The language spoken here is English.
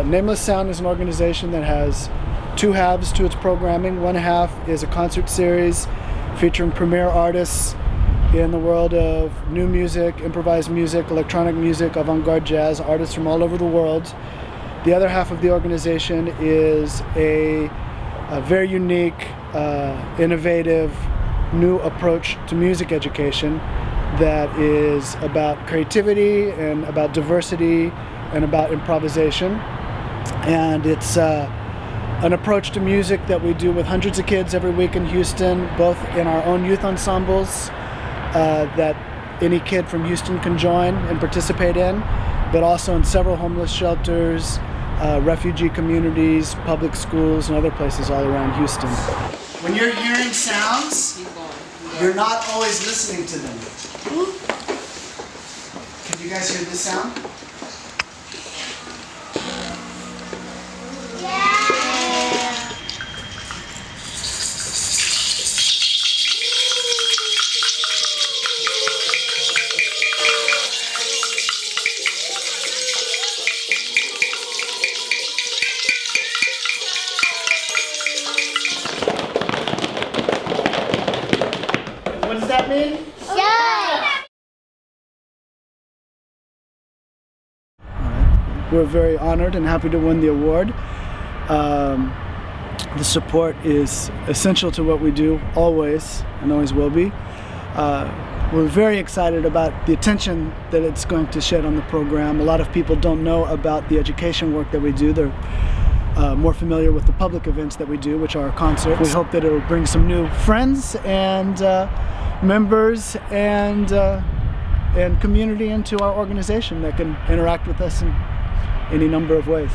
Nameless Sound is an organization that has two halves to its programming. One half is a concert series featuring premier artists in the world of new music, improvised music, electronic music, avant-garde jazz, artists from all over the world. The other half of the organization is a very unique, innovative, new approach to music education that is about creativity and about diversity and about improvisation. And it's an approach to music that we do with hundreds of kids every week in Houston, both in our own youth ensembles that any kid from Houston can join and participate in, but also in several homeless shelters, refugee communities, public schools, and other places all around Houston. When you're hearing sounds, you're not always listening to them. Can you guys hear this sound? What does that mean? Yeah. We're very honored and happy to win the award. The support is essential to what we do, always, and always will be. We're very excited about the attention that it's going to shed on the program. A lot of people don't know about the education work that we do. They're more familiar with the public events that we do, which are concerts. We hope that it will bring some new friends and members and community into our organization that can interact with us in any number of ways.